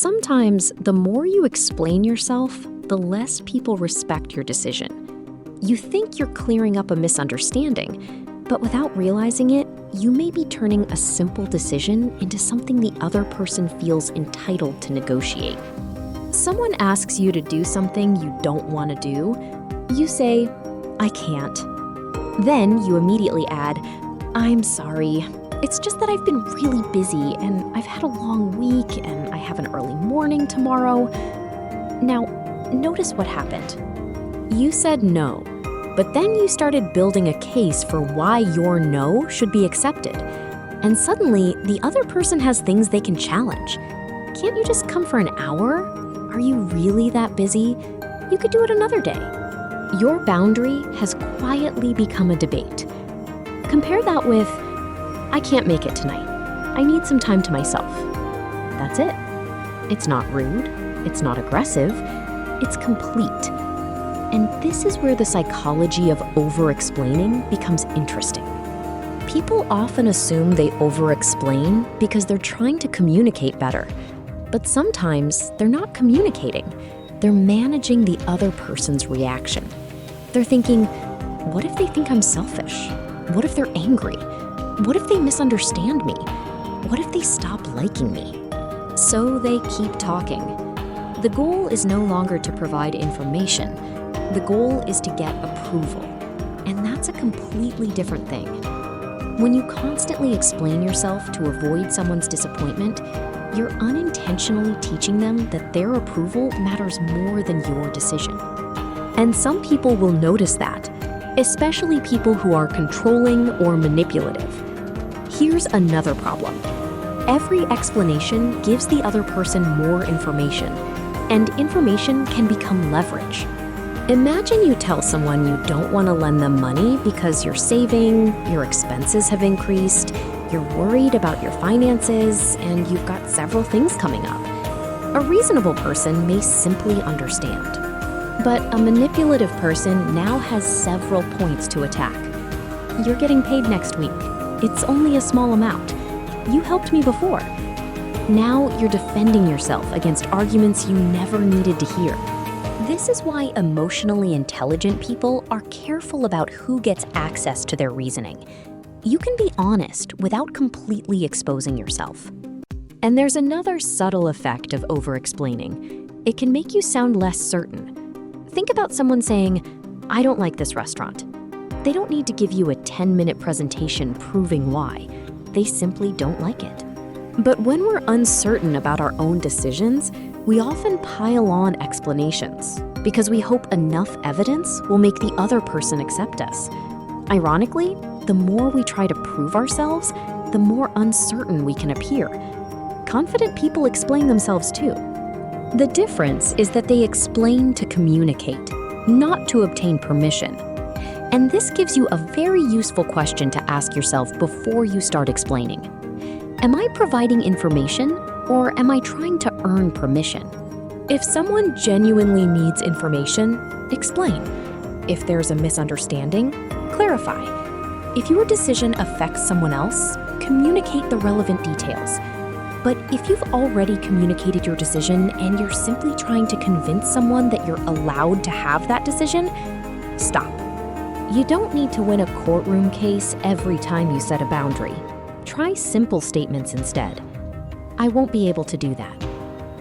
Sometimes, the more you explain yourself, the less people respect your decision. You think you're clearing up a misunderstanding, but without realizing it, you may be turning a simple decision into something the other person feels entitled to negotiate. Someone asks you to do something you don't want to do. You say, "I can't." Then you immediately add, "I'm sorry. It's just that I've been really busy and I've had a long week and I have an early morning tomorrow." Now, notice what happened. You said no, but then you started building a case for why your no should be accepted. And suddenly, the other person has things they can challenge. "Can't you just come for an hour? Are you really that busy? You could do it another day." Your boundary has quietly become a debate. Compare that with, "I can't make it tonight. I need some time to myself." That's it. It's not rude. It's not aggressive. It's complete. And this is where the psychology of over-explaining becomes interesting. People often assume they over-explain because they're trying to communicate better. But sometimes they're not communicating. They're managing the other person's reaction. They're thinking, what if they think I'm selfish? What if they're angry? What if they misunderstand me? What if they stop liking me? So they keep talking. The goal is no longer to provide information. The goal is to get approval. And that's a completely different thing. When you constantly explain yourself to avoid someone's disappointment, you're unintentionally teaching them that their approval matters more than your decision. And some people will notice that, especially people who are controlling or manipulative. Here's another problem. Every explanation gives the other person more information, and information can become leverage. Imagine you tell someone you don't want to lend them money because you're saving, your expenses have increased, you're worried about your finances, and you've got several things coming up. A reasonable person may simply understand. But a manipulative person now has several points to attack. "You're getting paid next week. It's only a small amount. You helped me before." Now you're defending yourself against arguments you never needed to hear. This is why emotionally intelligent people are careful about who gets access to their reasoning. You can be honest without completely exposing yourself. And there's another subtle effect of over-explaining. It can make you sound less certain. Think about someone saying, "I don't like this restaurant." They don't need to give you a 10-minute presentation proving why. They simply don't like it. But when we're uncertain about our own decisions, we often pile on explanations because we hope enough evidence will make the other person accept us. Ironically, the more we try to prove ourselves, the more uncertain we can appear. Confident people explain themselves too. The difference is that they explain to communicate, not to obtain permission. And this gives you a very useful question to ask yourself before you start explaining. Am I providing information, or am I trying to earn permission? If someone genuinely needs information, explain. If there's a misunderstanding, clarify. If your decision affects someone else, communicate the relevant details. But if you've already communicated your decision and you're simply trying to convince someone that you're allowed to have that decision, stop. You don't need to win a courtroom case every time you set a boundary. Try simple statements instead. "I won't be able to do that.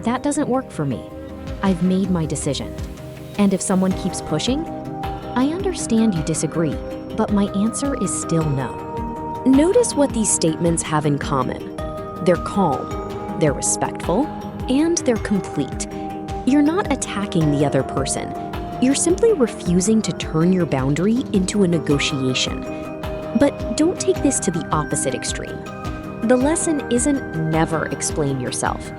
That doesn't work for me. I've made my decision." And if someone keeps pushing, "I understand you disagree, but my answer is still no." Notice what these statements have in common. They're calm, they're respectful, and they're complete. You're not attacking the other person. You're simply refusing to turn your boundary into a negotiation. But don't take this to the opposite extreme. The lesson isn't never explain yourself.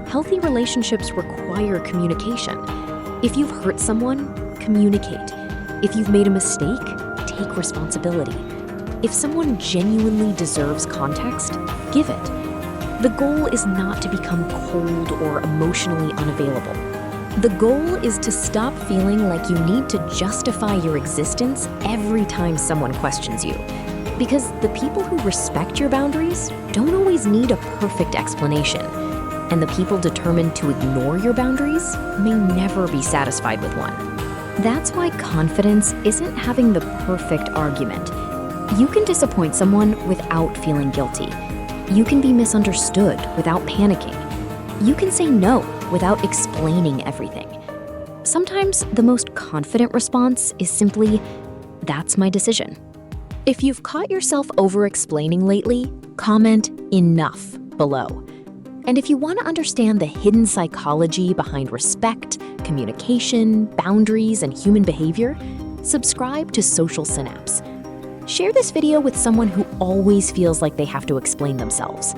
Healthy relationships require communication. If you've hurt someone, communicate. If you've made a mistake, take responsibility. If someone genuinely deserves context, give it. The goal is not to become cold or emotionally unavailable. The goal is to stop feeling like you need to justify your existence every time someone questions you. Because the people who respect your boundaries don't always need a perfect explanation. And the people determined to ignore your boundaries may never be satisfied with one. That's why confidence isn't having the perfect argument. You can disappoint someone without feeling guilty. You can be misunderstood without panicking. You can say no without explaining everything. Sometimes the most confident response is simply, "That's my decision." If you've caught yourself over-explaining lately, comment "enough" below. And if you want to understand the hidden psychology behind respect, communication, boundaries, and human behavior, subscribe to Social Synapse. Share this video with someone who always feels like they have to explain themselves.